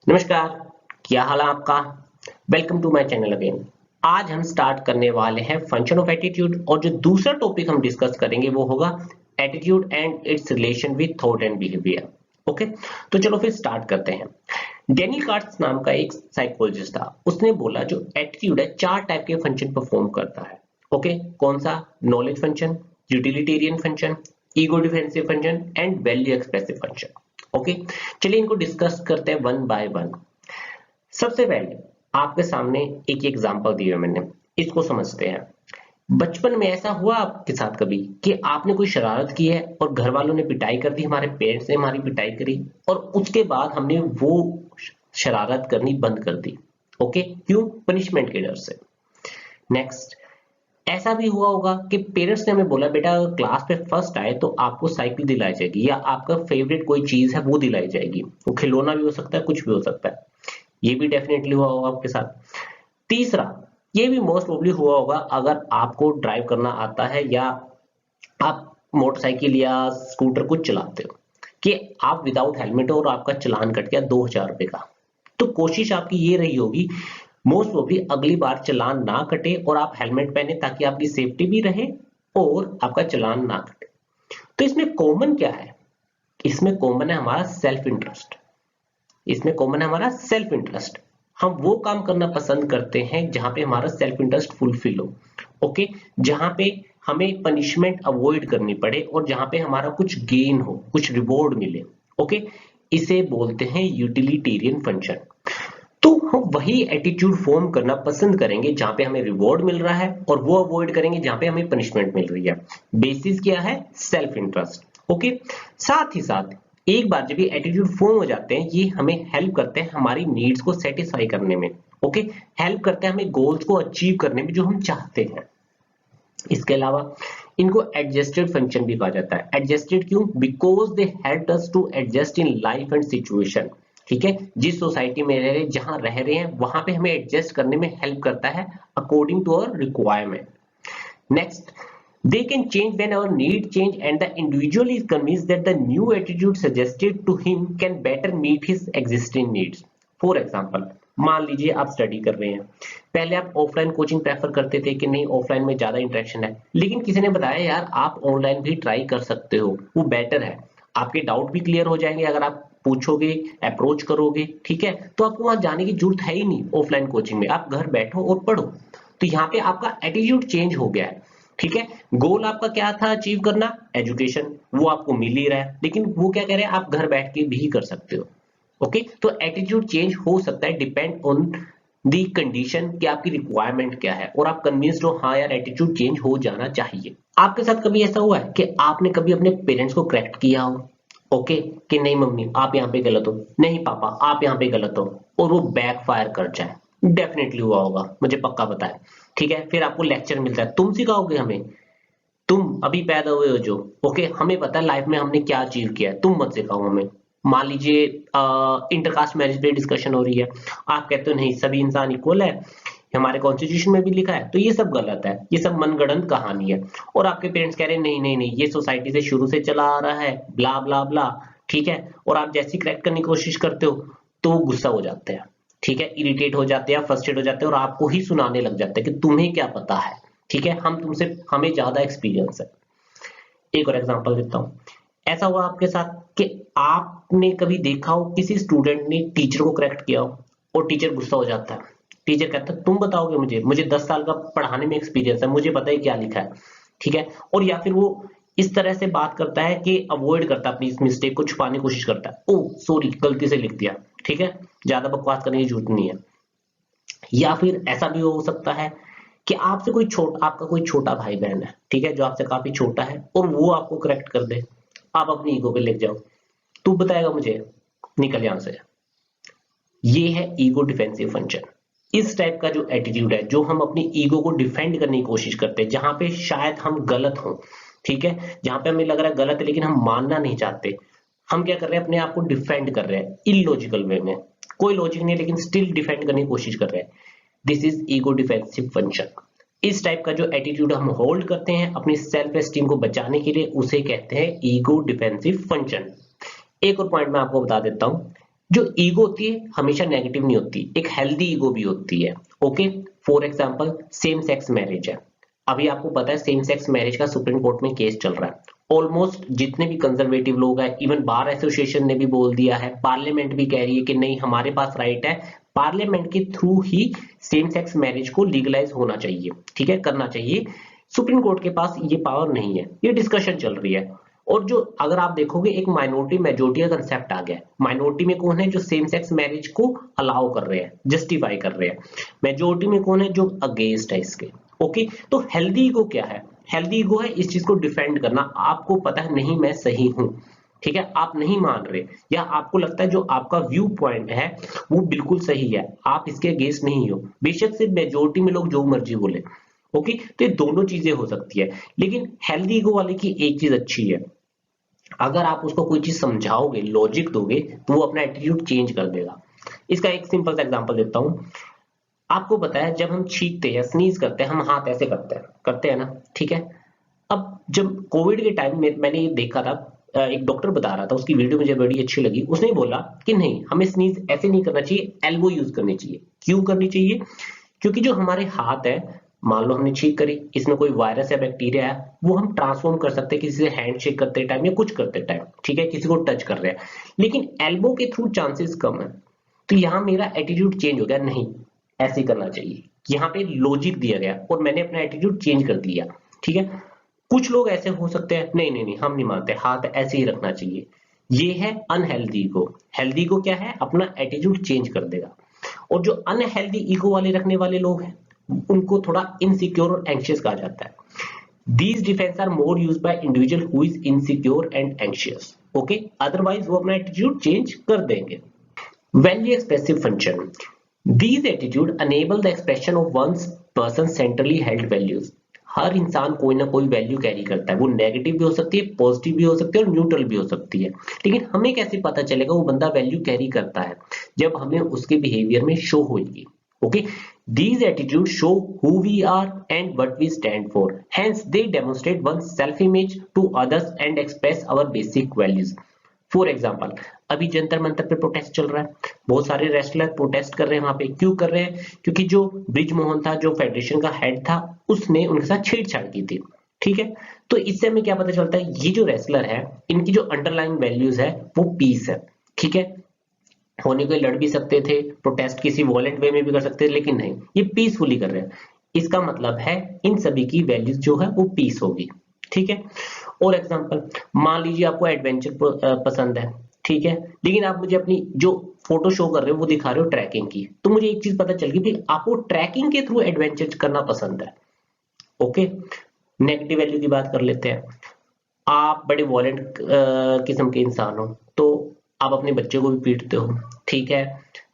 नमस्कार। क्या हाल है आपका? Welcome to my channel again. आज हम स्टार्ट करने वाले हैं फंक्शन ऑफ एटीट्यूड और जो दूसरा टॉपिक हम डिस्कस करेंगे वो होगा attitude and it's relation with thought and behaviour. Okay, तो चलो फिर स्टार्ट करते हैं। डेनियल कार्ट्स नाम का एक साइकोलॉजिस्ट था। उसने बोला जो एटीट्यूड है चार टाइप के फंक्शन परफॉर्म करता है। ओके, कौन सा? Knowledge function, utilitarian function, ego defensive function and value expressive function. Okay, चलिए इनको डिस्कस करते हैं वन बाय वन। सबसे पहले आपके सामने एक एग्जांपल दिया है मैंने, इसको समझते हैं। बचपन में ऐसा हुआ आपके साथ कभी कि आपने कोई शरारत की है और घर वालों ने पिटाई कर दी, हमारे पेरेंट्स ने हमारी पिटाई करी और उसके बाद हमने वो शरारत करनी बंद कर दी। ओके, क्यों? पनिशमेंट के डर से। नेक्स्ट, ऐसा भी हुआ होगा कि पेरेंट्स ने हमें बोला बेटा अगर क्लास में फर्स्ट आए तो आपको साइकिल दिलाई जाएगी या आपका फेवरेट कोई चीज है वो दिलाई जाएगी। वो खिलौना भी हो सकता है, कुछ भी हो सकता है। ये भी डेफिनेटली हुआ होगा आपके साथ। तीसरा, ये भी मोस्ट प्रोबेबली हुआ होगा अगर आपको ड्राइव करना आता है या आप मोटरसाइकिल या स्कूटर कुछ चलाते हो कि आप विदाउट हेलमेट हो और आपका चालान कट गया 2000 रुपए का। तो कोशिश आपकी ये रही होगी मोस्ट प्रोबेबली अगली बार चालान ना कटे और आप हेलमेट पहने ताकि आपकी सेफ्टी भी रहे और आपका चालान ना कटे। तो इसमें कॉमन क्या है? इसमें कॉमन है हमारा सेल्फ इंटरेस्ट। इसमें कॉमन है हमारा सेल्फ इंटरेस्ट। हम वो काम करना पसंद करते हैं जहां पे हमारा सेल्फ इंटरेस्ट फुलफिल हो। ओके, जहां पे हमें पनिशमेंट अवॉइड करनी पड़े और जहां पे हमारा कुछ गेन हो, कुछ रिवॉर्ड मिले। ओके, इसे बोलते हैं यूटिलिटेरियन फंक्शन। तो हम वही एटीट्यूड फॉर्म करना पसंद करेंगे जहां पे हमें रिवॉर्ड मिल रहा है और वो अवॉइड करेंगे जहां पे हमें पनिशमेंट मिल रही है। बेसिस क्या है? Self interest. ओके, साथ ही साथ एक बार जब ये एटीट्यूड फॉर्म हो जाते हैं ये हमें हेल्प करते हैं हमारी नीड्स को सेटिस्फाई करने में। ओके, हेल्प करते हैं हमें गोल्स को अचीव करने में जो हम चाहते हैं। इसके अलावा इनको एडजस्टेड फंक्शन भी कहा जाता है। एडजस्टेड क्यों? Because they help us to adjust in life and situation. ठीक है, जिस सोसाइटी में रह रहे, जहां रह रहे हैं वहां पे हमें एडजस्ट करने में हेल्प करता है according to our requirement. Next, they can change when our need change and the individual is convinced that the new attitude suggested to him can better meet his existing needs. For example, मान लीजिए आप study कर रहे हैं, पहले आप offline coaching prefer करते थे कि नहीं ऑफलाइन में ज्यादा इंटरेक्शन है, लेकिन किसी ने बताया यार आप ऑनलाइन भी ट्राई कर सकते हो, वो बेटर है, आपके डाउट भी क्लियर हो जाएंगे अगर आप पूछोगे, अप्रोच करोगे। ठीक है, तो आपको वहां जाने की जरूरत है ही नहीं ऑफलाइन कोचिंग में, आप घर बैठो और पढ़ो। तो यहाँ पे आपका एटीट्यूड चेंज हो गया है। ठीक है, गोल आपका क्या था अचीव करना? एजुकेशन, वो आपको मिल ही रहा है, लेकिन वो क्या कह रहे हैं आप घर बैठ के भी कर सकते हो। ओके, तो एटीट्यूड चेंज हो सकता है डिपेंड ऑन दी कंडीशन कि आपकी रिक्वायरमेंट क्या है और आप कन्विंस्ड हो हाँ यार एटीट्यूड चेंज हो जाना चाहिए। आपके साथ कभी ऐसा हुआ है कि आपने कभी अपने पेरेंट्स को करेक्ट किया हो? ओके, कि नहीं मम्मी आप यहाँ पे गलत हो, नहीं पापा आप यहाँ पे गलत हो, और वो बैकफायर कर जाए? डेफिनेटली हुआ होगा, मुझे पक्का पता है। ठीक है, फिर आपको लेक्चर मिलता है, तुम सिखाओगे हमें, तुम अभी पैदा हुए हो जो। ओके, हमें पता है लाइफ में हमने क्या अचीव किया है, तुम मत सिखाओ हमें। मान लीजिए इंटरकास्ट मैरिज पे डिस्कशन हो रही है, आप कहते हो नहीं सभी इंसान इक्वल है, हमारे कॉन्स्टिट्यूशन में भी लिखा है, तो ये सब गलत है, ये सब मनगढ़ंत कहानी है। और आपके पेरेंट्स कह रहे हैं नहीं नहीं नहीं ये सोसाइटी से शुरू से चला आ रहा है, ब्ला ब्ला ब्ला। ठीक है, और आप जैसी करेक्ट करने की कोशिश करते हो तो वो गुस्सा हो जाते हैं। ठीक है, इरिटेट हो जाते हैं, फ्रस्ट्रेट हो जाते हैं और आपको ही सुनाने लग जाते हैं कि तुम्हें क्या पता है। ठीक है, हम तुमसे, हमें ज्यादा एक्सपीरियंस है। एक और एग्जांपल देता हूँ। ऐसा हुआ आपके साथ कि आपने कभी देखा हो किसी स्टूडेंट ने टीचर को करेक्ट किया हो और टीचर गुस्सा हो जाता है। टीचर कहता है तुम बताओगे मुझे, मुझे 10 साल का पढ़ाने में एक्सपीरियंस है, मुझे पता है क्या लिखा है। ठीक है, और या फिर वो इस तरह से बात करता है कि अवॉइड करता है, अपनी इस मिस्टेक को छुपाने की कोशिश करता है, ओ सॉरी गलती से लिख दिया। ठीक है, ज्यादा बकवास करने की जरूरत नहीं है। या फिर ऐसा भी हो सकता है कि आपसे कोई छोटा, आपका कोई छोटा भाई बहन है, ठीक है, जो आपसे काफी छोटा है और वो आपको करेक्ट कर दे, आप अपनी ईगो पे लेके जाओ, तू बताएगा मुझे, निकल यहां से। ये है ईगो डिफेंसिव फंक्शन। इस टाइप का जो एटीट्यूड है, जो हम अपनी ईगो को डिफेंड करने की कोशिश करते हैं, जहां पे शायद हम गलत हों। ठीक है, जहां पे हमें लग रहा है गलत है लेकिन हम मानना नहीं चाहते, हम क्या कर रहे हैं अपने आप को डिफेंड कर रहे हैं इलॉजिकल वे में, कोई लॉजिक नहीं लेकिन स्टिल डिफेंड करने की कोशिश कर रहे हैं। This is ego defensive function. इस टाइप का जो एटीट्यूड हम होल्ड करते हैं अपनी सेल्फ एस्टीम को बचाने के लिए, उसे कहते हैं ईगो डिफेंसिव फंक्शन। एक और पॉइंट मैं आपको बता देता हूं, जो ईगो होती है हमेशा नेगेटिव नहीं होती, एक हेल्दी ईगो भी होती है। Okay, for example same sex marriage है। अभी आपको पता है सेम सेक्स मैरिज का सुप्रीम कोर्ट में केस चल रहा है। ऑलमोस्ट जितने भी कंजर्वेटिव लोग हैं, इवन बार एसोसिएशन ने भी बोल दिया है, पार्लियामेंट भी कह रही है कि नहीं हमारे पास राइट है, पार्लियामेंट के थ्रू ही सेम सेक्स मैरिज को लीगलाइज होना चाहिए, ठीक है, करना चाहिए। सुप्रीम कोर्ट के पास ये पावर नहीं है, ये डिस्कशन चल रही है। और जो अगर आप देखोगे एक माइनॉरिटी मेजोरिटी का कंसेप्ट आ गया है। माइनॉरिटी में कौन है? जो सेम सेक्स मैरिज को अलाउ कर रहे हैं, जस्टिफाई कर रहे हैं। मेजोरिटी में कौन है? जो अगेंस्ट है इसके। ओके, तो हेल्दी ईगो क्या है? हेल्दी ईगो है इस चीज को डिफेंड करना। आपको पता है नहीं मैं सही हूं, ठीक है, आप नहीं मान रहे, या आपको लगता है जो आपका व्यू पॉइंट है वो बिल्कुल सही है, आप इसके अगेंस्ट नहीं हो, बेशक से मेजोरिटी में लोग जो मर्जी बोले। ओके, तो ये दोनों चीजें हो सकती है। लेकिन हेल्दी ईगो वाले की एक चीज अच्छी है, अगर आप उसको कोई चीज समझाओगे, लॉजिक दोगे, तो वो अपना एटीट्यूड चेंज कर देगा। इसका एक सिंपल सा एग्जांपल देता हूं। आपको पता है जब हम छींकते हैं या स्नीज करते हैं, हम हाथ ऐसे करते हैं ना, ठीक है। अब जब कोविड के टाइम में मैंने ये देखा था, एक डॉक्टर बता रहा था, उसकी वीडियो मुझे बड़ी अच्छी लगी। उसने बोला कि नहीं हमें स्नीज ऐसे नहीं करना चाहिए, एल्बो यूज करनी चाहिए। क्यों करनी चाहिए? क्योंकि जो हमारे हाथ है, मान लो हमने छींक करी, इसमें कोई वायरस या बैक्टीरिया है, वो हम ट्रांसफॉर्म कर सकते हैं किसी से हैंड शेक करते टाइम या कुछ करते टाइम, ठीक है, किसी को टच कर रहे हैं। लेकिन एल्बो के थ्रू चांसेस कम है। तो यहाँ मेरा एटीट्यूड चेंज हो गया, नहीं ऐसे करना चाहिए। यहाँ पे लॉजिक दिया गया और मैंने अपना एटीट्यूड चेंज कर दिया, ठीक है। कुछ लोग ऐसे हो सकते हैं, नहीं नहीं नहीं हम नहीं मानते, हाथ ऐसे ही रखना चाहिए। ये है अनहेल्दी ईगो। हेल्दी ईगो क्या है? अपना एटीट्यूड चेंज कर देगा। और जो अनहेल्दी ईगो वाले रखने वाले लोग हैं, उनको थोड़ा इनसिक्योर और एंशियस कहा जाता है। These defense are more used by individual who is insecure and anxious. Okay, otherwise वो अपना एटीट्यूड चेंज कर देंगे। Value expressive function. These attitude enable the expression of one's person centrally held values. हर इंसान कोई ना कोई वैल्यू कैरी करता है, वो नेगेटिव भी हो सकती है, पॉजिटिव भी हो सकती है और न्यूट्रल भी हो सकती है। लेकिन हमें कैसे पता चलेगा वो बंदा वैल्यू कैरी करता है? जब हमें उसके बिहेवियर में शो होगी। Okay, these attitudes show who we are and what we stand for. Hence, they demonstrate one's self-image to others and express our basic values. For example, अभी जंतर मंतर पे प्रोटेस्ट चल रहा है, बहुत सारे रेस्लर प्रोटेस्ट कर रहे हैं। वहां पे क्यों कर रहे हैं? क्योंकि जो ब्रिज मोहन था, जो फेडरेशन का हेड था, उसने उनके साथ छेड़छाड़ की थी, ठीक है। तो इससे हमें क्या पता चलता है? ये जो रेसलर है, इनकी जो अंडरलाइन वैल्यूज है वो पीस है, ठीक है। होने को लड़ भी सकते थे, प्रोटेस्ट किसी वॉलेंट वे में भी कर सकते थे, लेकिन नहीं, ये पीसफुली कर रहे हैं। इसका मतलब है इन सभी की वैल्यूज जो है वो पीस होगी, ठीक है। और एग्जांपल, मान लीजिए आपको एडवेंचर पसंद है, ठीक है, लेकिन आप मुझे अपनी जो फोटो शो कर रहे हो वो दिखा रहे हो ट्रैकिंग की, तो मुझे एक चीज पता चल गई कि आपको ट्रैकिंग के थ्रू एडवेंचर करना पसंद है। ओके, नेगेटिव वैल्यू की बात कर लेते हैं। आप बड़े वॉलेंट किस्म के इंसान हो, तो आप अपने बच्चे को भी पीटते हो, ठीक है,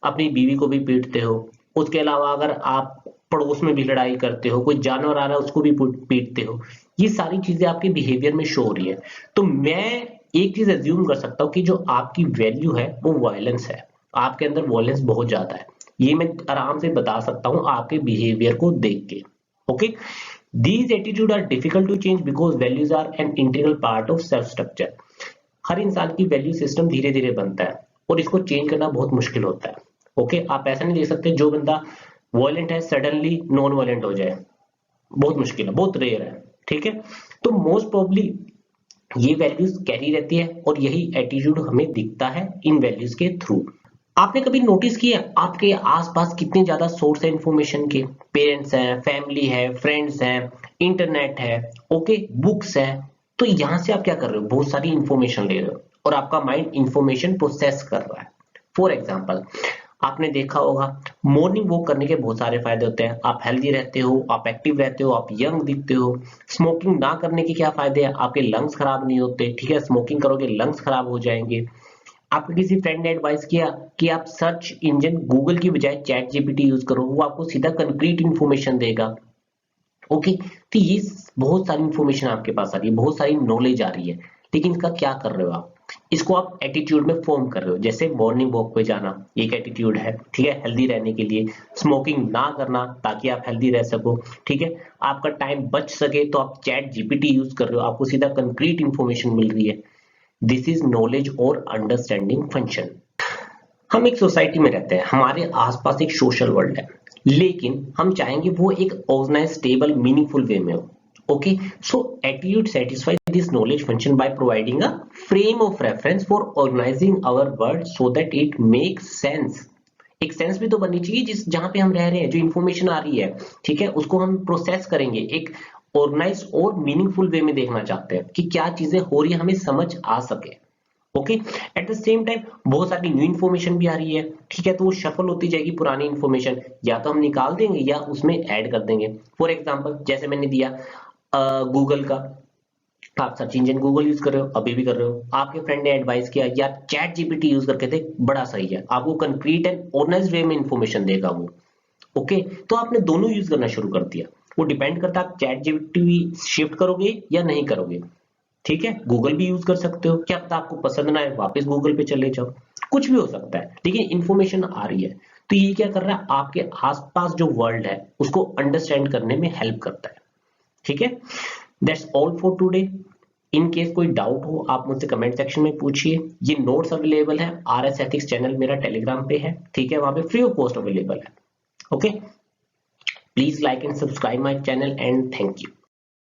अपनी बीवी को भी पीटते हो। उसके अलावा अगर आप पड़ोस में भी लड़ाई करते हो, कोई जानवर आ रहा है उसको भी पीटते हो, ये सारी चीजें आपके बिहेवियर में शो हो रही है। तो मैं एक चीज एज्यूम कर सकता हूँ कि जो आपकी वैल्यू है वो वायलेंस है, आपके अंदर वायलेंस बहुत ज्यादा है। ये मैं आराम से बता सकता हूँ आपके बिहेवियर को देख के। Okay, these attitudes are difficult to change because values are an integral part of self structure. हर इंसान की वैल्यू सिस्टम धीरे धीरे बनता है और इसको चेंज करना बहुत मुश्किल होता है। ओके, आप ऐसा नहीं देख सकते जो बंदा वायलेंट है सडनली नॉन वायलेंट हो जाए, बहुत मुश्किल है, बहुत रेयर है, ठीक है। तो मोस्ट प्रोबेबली ये वैल्यूज कैरी रहती है और यही एटीट्यूड हमें दिखता है इन वैल्यूज के थ्रू। आपने कभी नोटिस किया आपके आसपास कितने ज्यादा सोर्स है इंफॉर्मेशन के? पेरेंट्स हैं, फैमिली है, फ्रेंड्स हैं, इंटरनेट है, ओके, बुक्स है। तो यहां से आप क्या कर रहे हो? बहुत सारी इंफॉर्मेशन ले रहे हो और आपका माइंड इंफॉर्मेशन प्रोसेस कर रहा है। फॉर एग्जाम्पल, आपने देखा होगा मॉर्निंग वॉक करने के बहुत सारे फायदे होते हैं। आप हेल्दी रहते हो, आप एक्टिव रहते हो, आप यंग दिखते हो। स्मोकिंग ना करने के क्या फायदे हैं? आपके लंग्स खराब नहीं होते, ठीक है, स्मोकिंग करोगे लंग्स खराब हो जाएंगे। आपको किसी फ्रेंड ने एडवाइस किया कि आप सर्च इंजन गूगल की बजाय चैट जीपीटी यूज करो, वो आपको सीधा कंक्रीट इंफॉर्मेशन देगा। ओके, तो ये बहुत सारी इंफॉर्मेशन आपके पास आ रही है, बहुत सारी नॉलेज आ रही है, लेकिन इसका क्या कर रहे हो आप? इसको आप एटीट्यूड में फॉर्म कर रहे हो। जैसे मॉर्निंग वॉक पे जाना एक एटीट्यूड है, ठीक है, हेल्दी रहने के लिए। स्मोकिंग ना करना ताकि आप हेल्दी रह सको, ठीक है। आपका टाइम बच सके तो आप चैट जीपीटी यूज कर रहे हो, आपको सीधा कंक्रीट इंफॉर्मेशन मिल रही है। दिस इज नॉलेज और अंडरस्टैंडिंग फंक्शन। हम एक सोसाइटी में रहते हैं, हमारे आसपास एक सोशल वर्ल्ड है, लेकिन हम चाहेंगे वो एक ऑर्गेनाइज, स्टेबल, मीनिंगफुल वे में हो। Okay, so attitude satisfy this knowledge function by providing a frame of reference for organizing our world so that it makes sense। एक सेंस भी तो बननी चाहिए जिस जहां पे हम रह रहे हैं, जो इन्फॉर्मेशन आ रही है, ठीक है, उसको हम प्रोसेस करेंगे, एक ऑर्गेनाइज और मीनिंगफुल वे में देखना चाहते हैं कि क्या चीजें हो रही है, हमें समझ आ सके। Okay, at the same time बहुत सारी न्यू इन्फॉर्मेशन भी आ रही है, ठीक है, तो वो शफल होती जाएगी पुरानी इन्फॉर्मेशन, या तो हम निकाल देंगे या उसमें ऐड कर देंगे। फॉर एग्जांपल जैसे मैंने दिया गूगल का, आप सर्च इंजन गूगल यूज कर रहे हो, अभी भी कर रहे हो, आपके फ्रेंड ने एडवाइस किया यार चैट जीपीटी यूज करके देख, बड़ा सही है, आपको कंक्रीट एंड ऑर्गेनाइज्ड वे में इंफॉर्मेशन देगा वो। ओके, तो आपने दोनों यूज करना शुरू कर दिया, वो डिपेंड करता है आप चैट जीपीटी शिफ्ट करोगे या नहीं करोगे। ठीक है, गूगल भी यूज कर सकते हो, क्या पता आपको पसंद ना आए, वापस गूगल पे चले जाओ, कुछ भी हो सकता है, लेकिन इंफॉर्मेशन आ रही है। तो ये क्या कर रहा है, आपके आसपास जो वर्ल्ड है उसको अंडरस्टैंड करने में हेल्प करता है। ठीक है, that's all for today. In case कोई डाउट हो आप मुझसे कमेंट सेक्शन में पूछिए। ये नोट्स अवेलेबल है, RS एथिक्स चैनल मेरा टेलीग्राम पे है, ठीक है, वहां पे फ्री ऑफ कॉस्ट अवेलेबल है। Okay, please like and subscribe my channel and thank you.